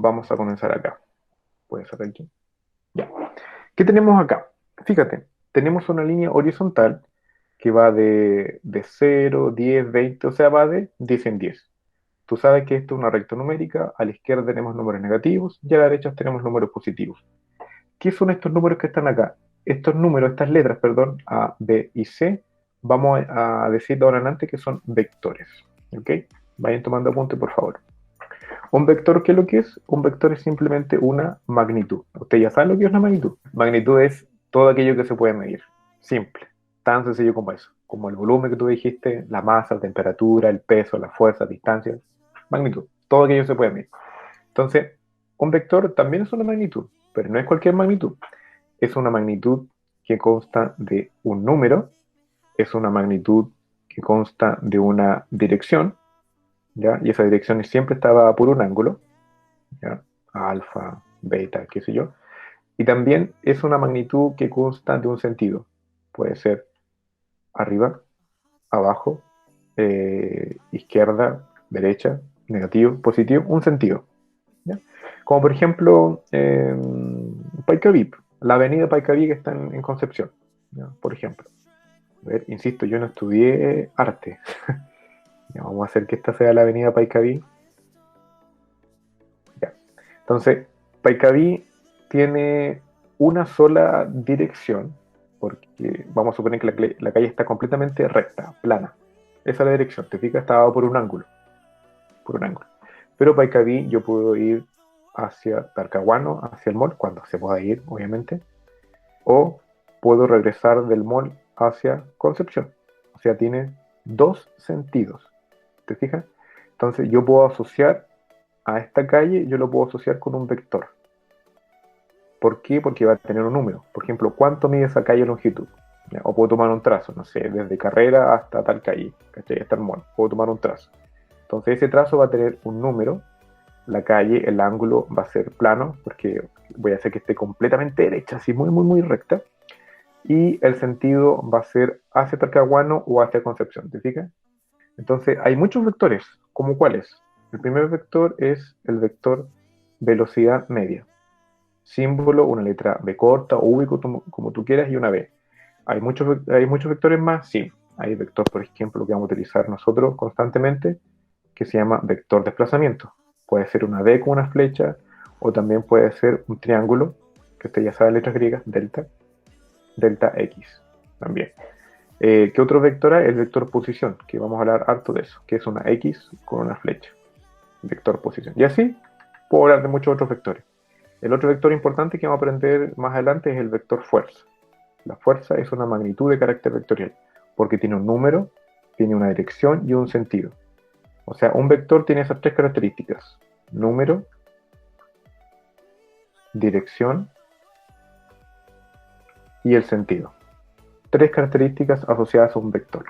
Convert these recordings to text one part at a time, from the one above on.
vamos a comenzar acá. Puede ser aquí. Ya. ¿Qué tenemos acá? Fíjate, tenemos una línea horizontal que va de 0, 10, 20, o sea, va de 10 en 10. Tú sabes que esto es una recta numérica, a la izquierda tenemos números negativos y a la derecha tenemos números positivos. ¿Qué son estos números que están acá? Estos números, estas letras, perdón, A, B y C, vamos a decir de ahora en adelante que son vectores. ¿Ok? Vayan tomando apunte, por favor. Un vector, ¿qué es lo que es? Un vector es simplemente una magnitud. Usted ya sabe lo que es una magnitud. Magnitud es todo aquello que se puede medir. Simple. Tan sencillo como eso. Como el volumen que tú dijiste, la masa, la temperatura, el peso, la fuerza, la distancia. Magnitud. Todo aquello se puede medir. Entonces, un vector también es una magnitud, pero no es cualquier magnitud. Es una magnitud que consta de un número, es una magnitud que consta de una dirección, ¿ya? Y esa dirección siempre estaba por un ángulo, ¿ya? Alfa, beta, qué sé yo. Y también es una magnitud que consta de un sentido. Puede ser arriba, abajo, izquierda, derecha, negativo, positivo, un sentido. ¿Ya? Como por ejemplo, Paikaví, la avenida Paikaví que está en Concepción, ¿ya? Por ejemplo. A ver, insisto, yo no estudié arte. Ya, vamos a hacer que esta sea la avenida Paikaví. Ya. Entonces, Paikaví tiene una sola dirección, porque vamos a suponer que la calle está completamente recta, plana. Esa es la dirección, te fijas, estaba por un ángulo, por un ángulo. Pero Paikaví yo puedo ir hacia Talcahuano, hacia el mall, cuando se pueda ir, obviamente, o puedo regresar del mall hacia Concepción. O sea, tiene dos sentidos, ¿te fijas? Entonces yo puedo asociar a esta calle, yo lo puedo asociar con un vector. ¿Por qué? Porque va a tener un número. Por ejemplo, ¿cuánto mide esa calle de longitud? ¿Ya? O puedo tomar un trazo, no sé, desde Carrera hasta tal calle, ¿cachai? Hasta el mall. Puedo tomar un trazo. Entonces ese trazo va a tener un número, la calle, el ángulo va a ser plano, porque voy a hacer que esté completamente derecha, así muy, muy, muy recta. Y el sentido va a ser hacia Talcahuano o hacia Concepción, ¿te fijas? Entonces hay muchos vectores, ¿como cuáles? El primer vector es el vector velocidad media. Símbolo, una letra B corta o V como tú quieras y una B. ¿Hay muchos vectores más? Sí. Hay vector, por ejemplo, que vamos a utilizar nosotros constantemente, que se llama vector desplazamiento. Puede ser una D con una flecha, o también puede ser un triángulo, que usted ya sabe letras griegas, delta, delta X también. ¿Qué otro vector hay? El vector posición, que vamos a hablar harto de eso, que es una X con una flecha. Vector posición. Y así puedo hablar de muchos otros vectores. El otro vector importante que vamos a aprender más adelante es el vector fuerza. La fuerza es una magnitud de carácter vectorial, porque tiene un número, tiene una dirección y un sentido. O sea, un vector tiene esas tres características: número, dirección y el sentido. Tres características asociadas a un vector.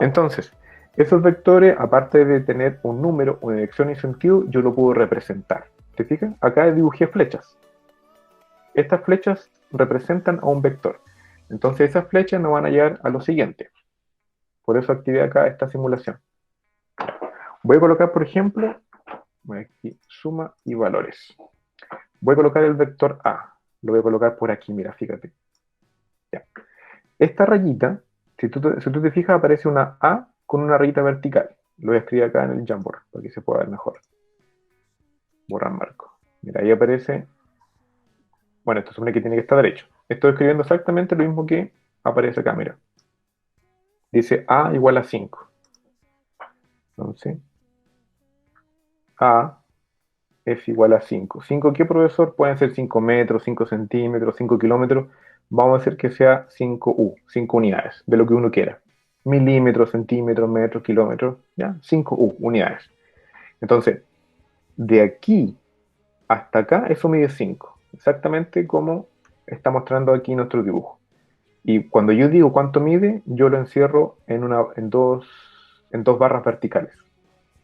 Entonces, esos vectores, aparte de tener un número, una dirección y sentido, yo lo puedo representar. ¿Te fijas? Acá dibujé flechas. Estas flechas representan a un vector. Entonces esas flechas nos van a llevar a lo siguiente. Por eso activé acá esta simulación. Voy a colocar, por ejemplo, voy aquí, suma y valores. Voy a colocar el vector A. Lo voy a colocar por aquí, mira, fíjate. Ya. Esta rayita, si tú te fijas, aparece una A con una rayita vertical. Lo voy a escribir acá en el Jamboard para que se pueda ver mejor. Borrar marco. Mira, ahí aparece. Bueno, esto supone que tiene que estar derecho. Estoy escribiendo exactamente lo mismo que aparece acá, mira. Dice A igual a 5. Entonces, A es igual a 5. ¿5 qué, profesor? Pueden ser 5 metros, 5 centímetros, 5 kilómetros. Vamos a hacer que sea 5 U, 5 unidades, de lo que uno quiera. Milímetros, centímetros, metros, kilómetros, ¿ya? 5 U, unidades. Entonces, de aquí hasta acá, eso mide 5. Exactamente como está mostrando aquí nuestro dibujo. Y cuando yo digo cuánto mide, yo lo encierro en dos barras verticales.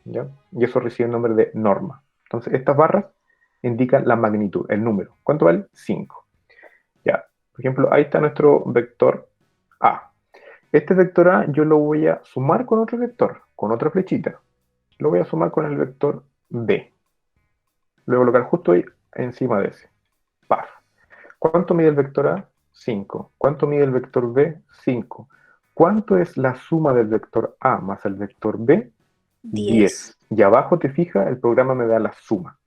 ¿Ya? Y eso recibe el nombre de norma. Entonces, estas barras indican la magnitud, el número. ¿Cuánto vale? 5. Ya. Por ejemplo, ahí está nuestro vector A. Este vector A yo lo voy a sumar con otro vector, con otra flechita. Lo voy a sumar con el vector B. lo voy a colocar justo ahí encima de ese. Par. ¿Cuánto mide el vector A? 5. ¿Cuánto mide el vector B? 5. ¿Cuánto es la suma del vector A más el vector B? 10. 10. Y abajo, te fijas, el programa me da la suma.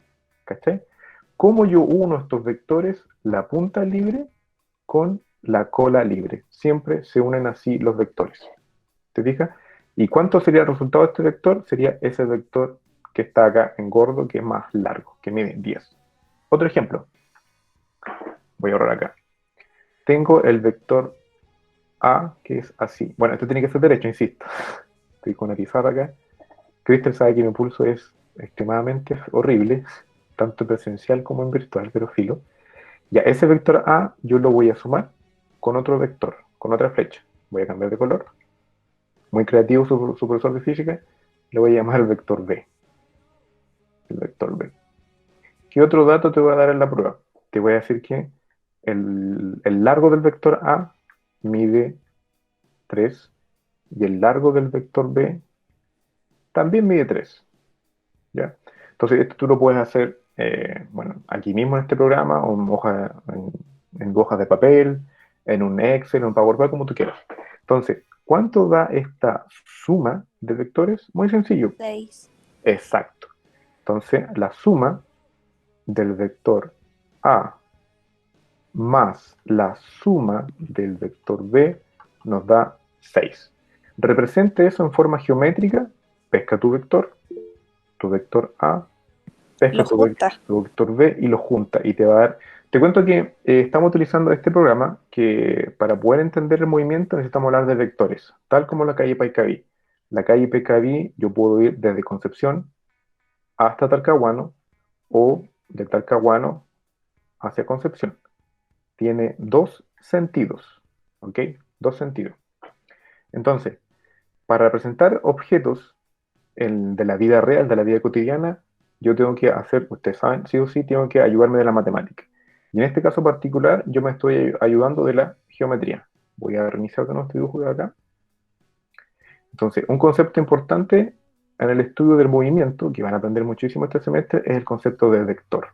¿Cachai? ¿Cómo yo uno estos vectores? La punta libre con la cola libre. Siempre se unen así los vectores. ¿Te fijas? ¿Y cuánto sería el resultado de este vector? Sería ese vector que está acá en gordo, que es más largo, que mide 10. Otro ejemplo. Voy a ahorrar acá. Tengo el vector A, que es así. Bueno, esto tiene que ser derecho, insisto. Estoy con la pizarra acá. Cristian sabe que mi pulso es extremadamente horrible, tanto presencial como en virtual, pero filo. Ya, ese vector A yo lo voy a sumar con otro vector, con otra flecha. Voy a cambiar de color. Muy creativo su profesor de física. Le voy a llamar el vector B. El vector B. ¿Qué otro dato te voy a dar en la prueba? Te voy a decir que el largo del vector A mide 3 y el largo del vector B también mide 3. ¿Ya? Entonces, esto tú lo puedes hacer, bueno, aquí mismo en este programa, o en hojas de papel, en un Excel, en un PowerPoint, como tú quieras. Entonces, ¿cuánto da esta suma de vectores? Muy sencillo. 6. Exacto. Entonces, la suma del vector A más la suma del vector B nos da 6. Represente eso en forma geométrica, pesca tu vector A, pesca Lo junta. tu vector B y lo junta y te va a dar... Te cuento que estamos utilizando este programa que para poder entender el movimiento necesitamos hablar de vectores, tal como la calle Paicaví. La calle Paicaví yo puedo ir desde Concepción hasta Talcahuano o de Talcahuano hacia Concepción. Tiene dos sentidos, ¿ok? Dos sentidos. Entonces, para representar objetos de la vida real, de la vida cotidiana, yo tengo que hacer, ustedes saben, sí o sí, tengo que ayudarme de la matemática. Y en este caso particular, yo me estoy ayudando de la geometría. Voy a reiniciar de nuestro dibujo de acá. Entonces, un concepto importante en el estudio del movimiento, que van a aprender muchísimo este semestre, es el concepto de vector.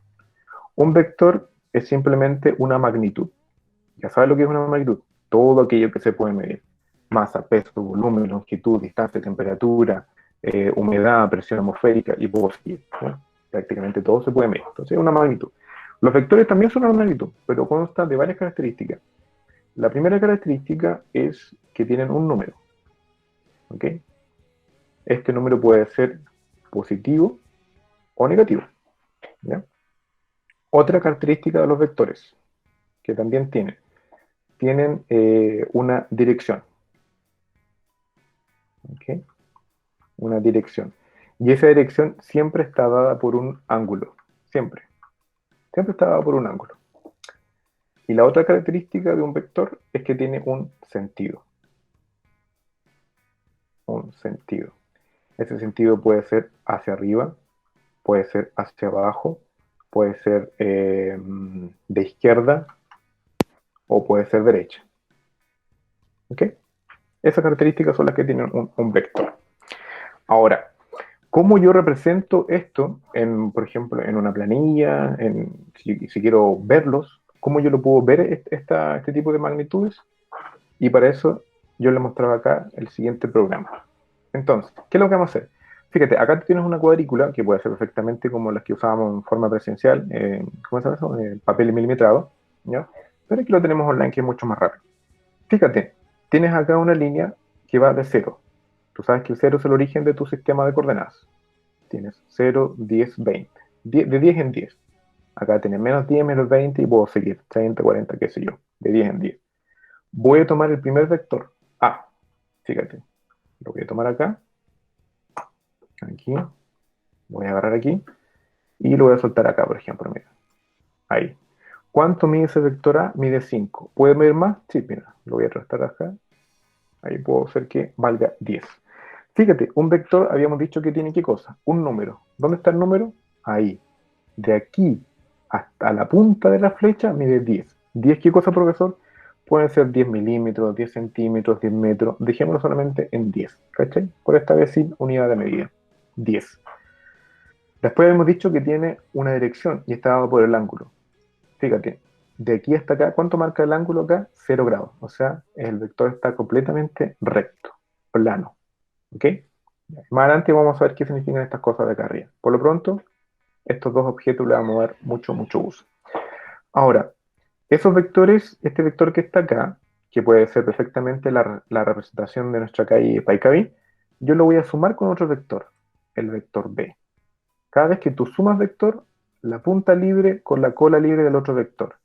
Un vector es simplemente una magnitud. Ya sabes lo que es una magnitud. Todo aquello que se puede medir. Masa, peso, volumen, longitud, distancia, temperatura, humedad, presión atmosférica y puedo seguir, ¿no? Prácticamente todo se puede medir. Entonces es una magnitud. Los vectores también son una magnitud, pero constan de varias características. La primera característica es que tienen un número. ¿Ok? Este número puede ser positivo o negativo. ¿Ya? Otra característica de los vectores que también tienen una dirección. ¿Ok? Una dirección. Y esa dirección siempre está dada por un ángulo. Siempre. Siempre está dada por un ángulo. Y la otra característica de un vector es que tiene un sentido. Un sentido. Ese sentido puede ser hacia arriba, puede ser hacia abajo, puede ser de izquierda o puede ser derecha. ¿Ok? Esas características son las que tienen un vector. Ahora, ¿cómo yo represento esto, por ejemplo, en una planilla, si quiero verlos? ¿Cómo yo lo puedo ver este tipo de magnitudes? Y para eso yo les mostraba acá el siguiente programa. Entonces, ¿qué es lo que vamos a hacer? Fíjate, acá tienes una cuadrícula que puede ser perfectamente como las que usábamos en forma presencial, ¿cómo se llama eso? Papel milimetrado, ¿ya? Pero aquí lo tenemos online, que es mucho más rápido. Fíjate, tienes acá una línea que va de 0. Tú sabes que el 0 es el origen de tu sistema de coordenadas. Tienes 0, 10, 20. De 10 en 10. Acá tienes menos 10, menos 20 y puedo seguir 30, 40, qué sé yo, de 10 en 10. Voy a tomar el primer vector, A. Fíjate, lo voy a tomar acá, aquí, voy a agarrar aquí y lo voy a soltar acá, por ejemplo, mira. Ahí. ¿Cuánto mide ese vector A? Mide 5. ¿Puede medir más? Sí, mira, lo voy a restar acá. Ahí puedo hacer que valga 10. Fíjate, un vector habíamos dicho que tiene qué cosa, un número. ¿Dónde está el número? Ahí. De aquí hasta la punta de la flecha mide 10. ¿10 qué cosa, profesor? Pueden ser 10 milímetros, 10 centímetros, 10 metros. Dejémoslo solamente en 10. ¿Cachai? Por esta vez sin unidad de medida. 10. Después hemos dicho que tiene una dirección y está dado por el ángulo. Fíjate, de aquí hasta acá, ¿cuánto marca el ángulo acá? 0 grados. O sea, el vector está completamente recto, plano. ¿Ok? Más adelante vamos a ver qué significan estas cosas de acá arriba. Por lo pronto, estos dos objetos le vamos a dar mucho, mucho uso. Ahora, esos vectores, este vector que está acá, que puede ser perfectamente la representación de nuestra calle Paikavi, yo lo voy a sumar con otro vector, el vector B. Cada vez que tú sumas vector, la punta libre con la cola libre del otro vector.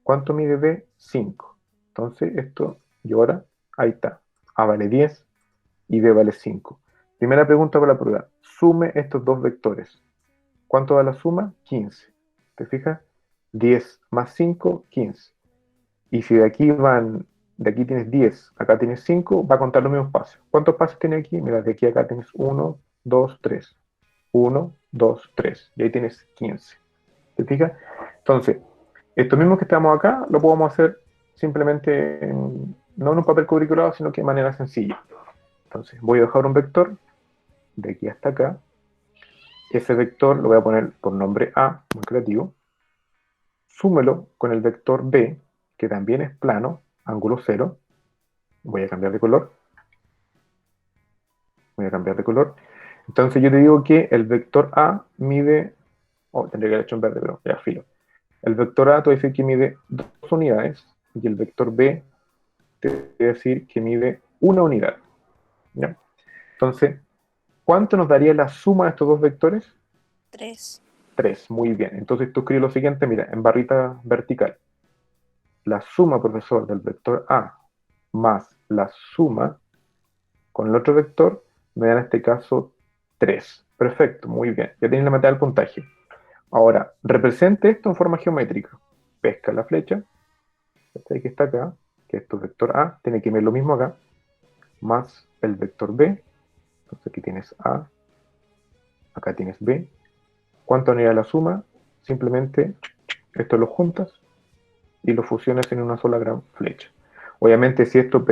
¿Cuánto mide B? 5. Entonces, esto, y ahora, ahí está. A vale 10 y B vale 5. Primera pregunta para la prueba. Sume estos dos vectores. ¿Cuánto da la suma? 15. ¿Te fijas? 10 más 5, 15. Y si de aquí tienes 10, acá tienes 5, va a contar los mismos pasos. ¿Cuántos pasos tiene aquí? Mira, de aquí a acá tienes 1, 2, 3. 1, 2, 3. Y ahí tienes 15. ¿Te fijas? Entonces, esto mismo que estamos acá, lo podemos hacer simplemente no en un papel cuadriculado, sino que de manera sencilla. Entonces, voy a dejar un vector de aquí hasta acá. Ese vector lo voy a poner por nombre A, muy creativo. Súmelo con el vector B, que también es plano, ángulo 0. Voy a cambiar de color. Voy a cambiar de color. Entonces yo te digo que el vector A mide... Oh, tendría que haber hecho en verde, pero ya filo. El vector A te voy a decir que mide 2 unidades y el vector B te voy a decir que mide 1 unidad. ¿Ya? Entonces, ¿cuánto nos daría la suma de estos dos vectores? 3. 3, muy bien. Entonces tú escribes lo siguiente, mira, en barrita vertical. La suma, profesor, del vector A más la suma con el otro vector me da en este caso 3. Perfecto, muy bien. Ya tienes la mitad del puntaje. Ahora, represente esto en forma geométrica. Pesca la flecha, este que está acá, que es tu vector A, tiene que ver lo mismo acá, más el vector B. Entonces aquí tienes A, acá tienes B. ¿Cuánto unirá la suma? Simplemente esto lo juntas y lo fusionas en una sola gran flecha. Obviamente, si esto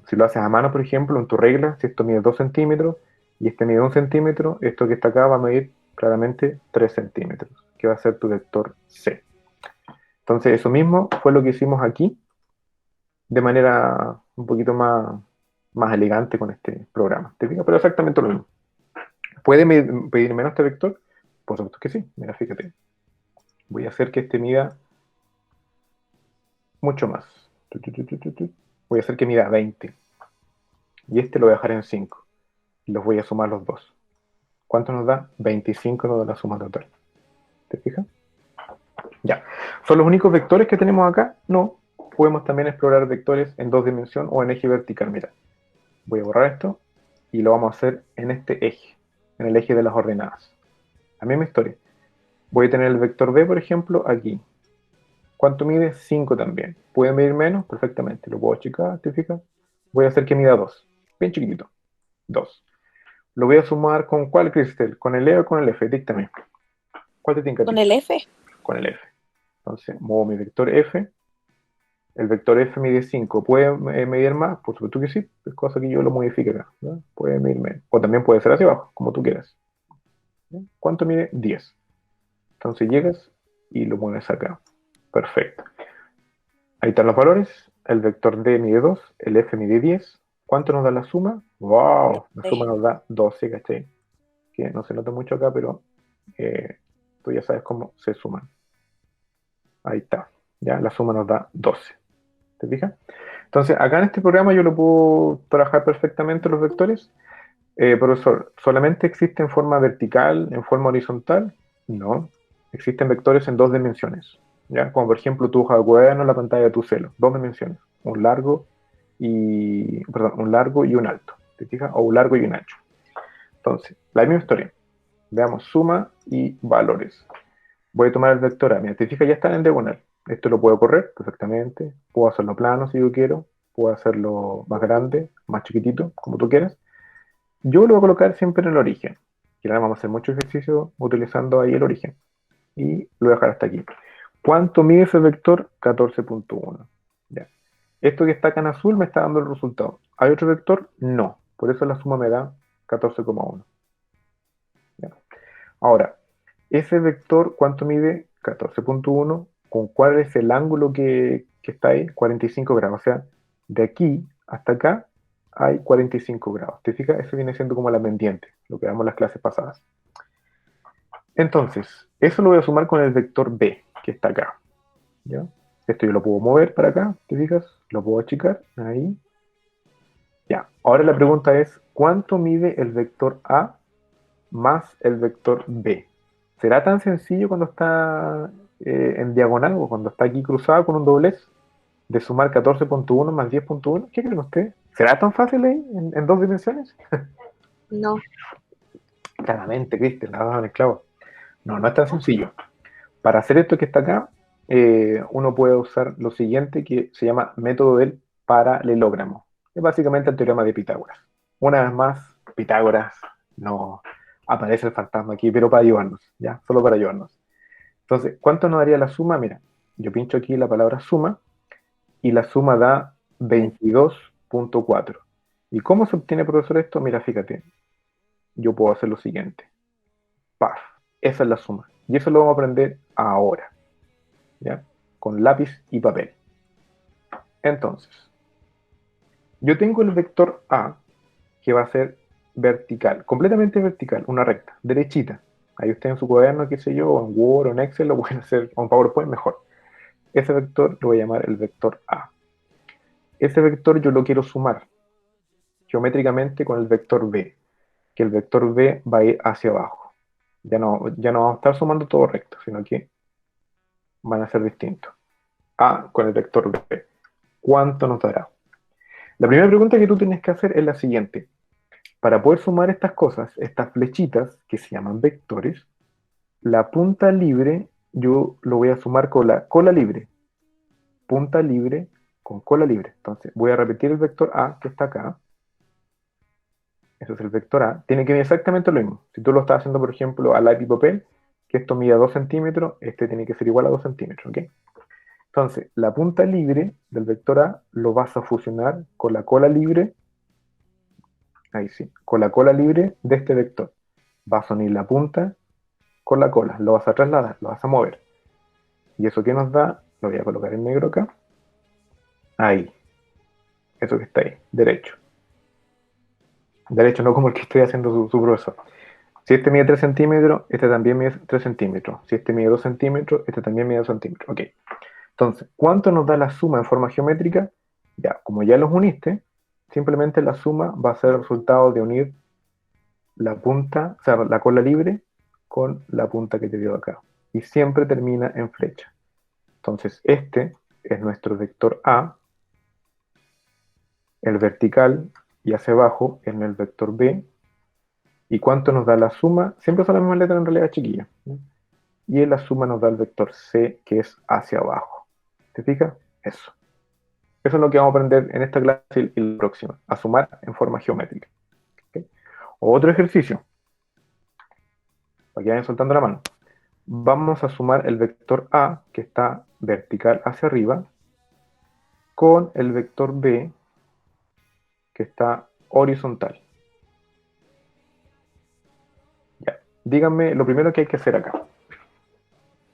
si lo haces a mano, por ejemplo, en tu regla, si esto mide 2 centímetros y este mide 1 centímetro, esto que está acá va a medir claramente 3 centímetros, que va a ser tu vector C. Entonces, eso mismo fue lo que hicimos aquí, de manera un poquito más elegante con este programa. ¿Te fijas? Pero exactamente lo mismo. ¿Puede pedir menos este vector? Por supuesto que sí. Mira, fíjate. Voy a hacer que este mida mucho más. Voy a hacer que mida 20. Y este lo voy a dejar en 5. Y los voy a sumar los dos. ¿Cuánto nos da? 25 nos da la suma total. ¿Te fijas? Ya. ¿Son los únicos vectores que tenemos acá? No. Podemos también explorar vectores en 2 dimensiones o en eje vertical. Mira, voy a borrar esto y lo vamos a hacer en este eje, en el eje de las ordenadas. La misma historia. Voy a tener el vector B, por ejemplo, aquí. ¿Cuánto mide? 5 también. ¿Puede medir menos? Perfectamente. Lo puedo achicar, ¿te fijas? Voy a hacer que mida 2. Bien chiquitito. 2. Lo voy a sumar con ¿cuál, Cristel? ¿Con el E o con el F? Díctame. ¿Cuál te tinca a Con ti? el F. Con el F. Entonces, muevo mi vector F. El vector F mide 5. ¿Puede medir más? Por supuesto que sí. Es cosa que yo lo modifique acá, ¿no? Puede medir menos. O también puede ser hacia abajo, como tú quieras. ¿Sí? ¿Cuánto mide? 10. Entonces llegas y lo mueves acá. Perfecto. Ahí están los valores. El vector D mide 2, el F mide 10. ¿Cuánto nos da la suma? ¡Wow! La suma nos da 12, ¿cachai? Que no se nota mucho acá, pero tú ya sabes cómo se suman. Ahí está. Ya, la suma nos da 12. ¿Te fijas? Entonces, acá en este programa yo lo puedo trabajar perfectamente los vectores. Profesor, ¿solamente existe en forma vertical, en forma horizontal? No. Existen vectores en 2 dimensiones. ¿Ya? Como por ejemplo tu hoja de cuaderno, la pantalla de tu celo. 2 dimensiones. Un largo y un alto. ¿Te fijas? O un largo y un ancho. Entonces, la misma historia. Veamos suma y valores. Voy a tomar el vector A. Mira, te fijas, ya está en el diagonal. Esto lo puedo correr perfectamente. Puedo hacerlo plano si yo quiero. Puedo hacerlo más grande, más chiquitito, como tú quieras. Yo lo voy a colocar siempre en el origen. Y ahora vamos a hacer mucho ejercicio utilizando ahí el origen. Y lo voy a dejar hasta aquí. ¿Cuánto mide ese vector? 14.1. Ya. Esto que está acá en azul me está dando el resultado. ¿Hay otro vector? No. Por eso la suma me da 14,1. Ahora, ese vector, ¿cuánto mide? 14.1. ¿Con cuál es el ángulo que está ahí? 45 grados. O sea, de aquí hasta acá hay 45 grados. ¿Te fijas? Eso viene siendo como la pendiente, lo que damos en las clases pasadas. Entonces, eso lo voy a sumar con el vector B, que está acá. ¿Ya? Esto yo lo puedo mover para acá, ¿te fijas? Lo puedo achicar, ahí. Ya, ahora la pregunta es, ¿cuánto mide el vector A más el vector B? ¿Será tan sencillo cuando está en diagonal o cuando está aquí cruzado con un doblez de sumar 14.1 más 10.1? ¿Qué creen ustedes? ¿Será tan fácil ahí en dos dimensiones? No. Claramente, Cristian, la has dado en el clavo. No, no es tan sencillo. Para hacer esto que está acá, uno puede usar lo siguiente que se llama método del paralelogramo. Es básicamente el teorema de Pitágoras. Una vez más, Pitágoras no aparece el fantasma aquí, pero para ayudarnos, ¿ya? Solo para ayudarnos. Entonces, ¿cuánto nos daría la suma? Mira, yo pincho aquí la palabra suma y la suma da 22.4. ¿Y cómo se obtiene, profesor, esto? Mira, fíjate, yo puedo hacer lo siguiente. ¡Paf! Esa es la suma. Y eso lo vamos a aprender ahora, ¿ya? Con lápiz y papel. Entonces, yo tengo el vector A que va a ser vertical, completamente vertical, una recta, derechita. Ahí usted en su cuaderno, qué sé yo, o en Word o en Excel lo pueden hacer, o en PowerPoint mejor. Ese vector lo voy a llamar el vector A. Ese vector yo lo quiero sumar geométricamente con el vector B, que el vector B va a ir hacia abajo. Ya no vamos a estar sumando todo recto, sino que van a ser distintos. A con el vector B. ¿Cuánto nos dará? La primera pregunta que tú tienes que hacer es la siguiente. Para poder sumar estas cosas, estas flechitas, que se llaman vectores, la punta libre yo lo voy a sumar con la cola libre. Punta libre con cola libre. Entonces voy a repetir el vector A que está acá. Eso es el vector A. Tiene que ser exactamente lo mismo. Si tú lo estás haciendo, por ejemplo, a lápiz y papel, que esto mida 2 centímetros, este tiene que ser igual a 2 centímetros, ¿ok? Entonces, la punta libre del vector A lo vas a fusionar con la cola libre, ahí sí, con la cola libre de este vector. Vas a unir la punta con la cola, lo vas a trasladar, lo vas a mover. ¿Y eso qué nos da? Lo voy a colocar en negro acá. Ahí, eso que está ahí, derecho. Derecho, no como el que estoy haciendo su profesor. Si este mide 3 centímetros, este también mide 3 centímetros. Si este mide 2 centímetros, este también mide 2 centímetros. Ok. Entonces, ¿cuánto nos da la suma en forma geométrica? Ya, como ya los uniste, simplemente la suma va a ser el resultado de unir la punta, o sea, la cola libre con la punta que te dio acá. Y siempre termina en flecha. Entonces, este es nuestro vector A, el vertical, y hacia abajo en el vector B. ¿Y cuánto nos da la suma? Siempre son las mismas letras en realidad, chiquillas, ¿no? Y en la suma nos da el vector C, que es hacia abajo. ¿Te fijas? Eso. Eso es lo que vamos a aprender en esta clase y la próxima, a sumar en forma geométrica. ¿Okay? Otro ejercicio, para que vayan soltando la mano. Vamos a sumar el vector A, que está vertical hacia arriba, con el vector B, que está horizontal. Ya. Díganme lo primero que hay que hacer acá.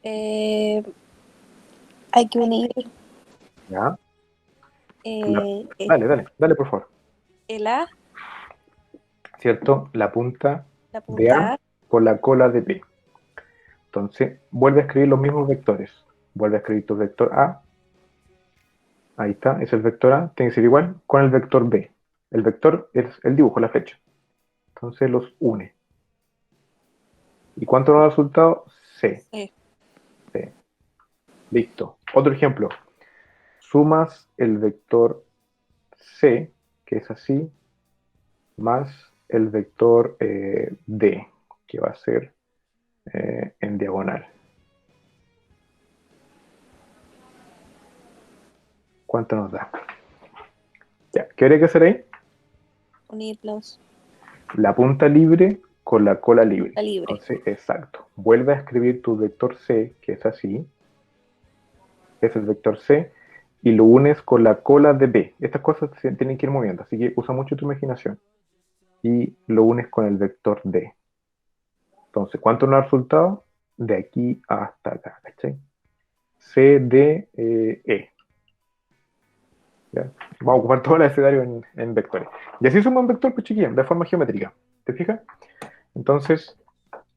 Hay que unir ¿Ya? el Dale, por favor. A, ¿Cierto? La punta la de punta A A, con la cola de B. Entonces, vuelve a escribir los mismos vectores. Vuelve a escribir tu vector A. Ahí está, es el vector A. Tiene que ser igual con el vector B. El vector es el dibujo, la flecha. Entonces los une. ¿Y cuánto nos da el resultado? C. C. C. Listo. Otro ejemplo. Sumas el vector C, que es así, más el vector D, que va a ser en diagonal. ¿Cuánto nos da? Ya. ¿Qué habría que hacer ahí? Unirlos. La punta libre con la cola libre. La libre. Entonces, exacto. Vuelve a escribir tu vector C, que es así. Es el vector C. Y lo unes con la cola de B. Estas cosas se tienen que ir moviendo, así que usa mucho tu imaginación. Y lo unes con el vector D. Entonces, ¿cuánto nos da el resultado? De aquí hasta acá, ¿cachai? C, D, E. ¿Ya? Vamos a ocupar todo el abecedario en vectores. Y así somos un vector, pues chiquillos, de forma geométrica. ¿Te fijas? Entonces,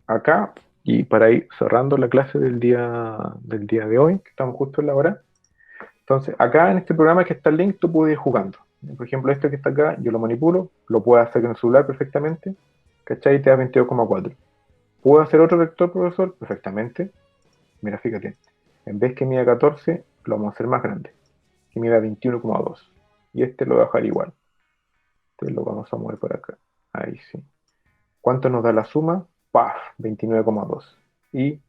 acá, y para ir cerrando la clase del día de hoy, que estamos justo en la hora. Entonces, acá en este programa que está el link, tú puedes ir jugando. Por ejemplo, este que está acá, yo lo manipulo, lo puedo hacer en el celular perfectamente, ¿cachai? Y te da 22,4. ¿Puedo hacer otro vector, profesor? Perfectamente. Mira, fíjate, en vez que mida 14, lo vamos a hacer más grande, que mida 21,2. Y este lo voy a dejar igual. Este lo vamos a mover por acá. Ahí sí. ¿Cuánto nos da la suma? ¡Paf! 29,2. Y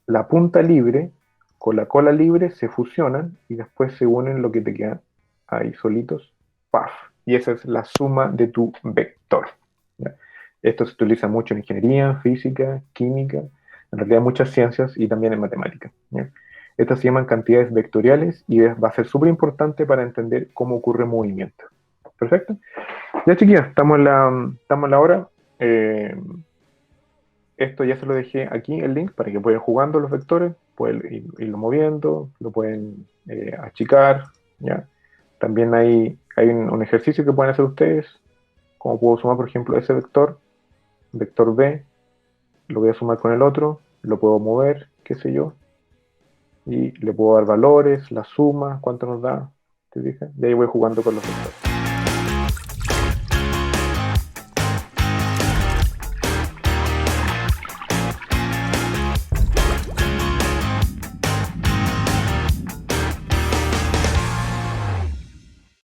la punta libre con la cola libre se fusionan y después se unen lo que te queda ahí solitos. ¡Paf! Y esa es la suma de tu vector. ¿Ya? Esto se utiliza mucho en ingeniería, física, química, en realidad muchas ciencias y también en matemática. ¿Ya? Estas se llaman cantidades vectoriales y va a ser súper importante para entender cómo ocurre movimiento. ¿Perfecto? Ya chiquillos, estamos en la hora. Eh, Esto ya se lo dejé aquí, el link, para que puedan jugando los vectores, pueden irlo moviendo, lo pueden achicar, ¿ya? También hay un ejercicio que pueden hacer ustedes, como puedo sumar, por ejemplo, ese vector B, lo voy a sumar con el otro, lo puedo mover, qué sé yo, y le puedo dar valores, la suma, cuánto nos da, ¿te fijas? Y ahí voy jugando con los vectores.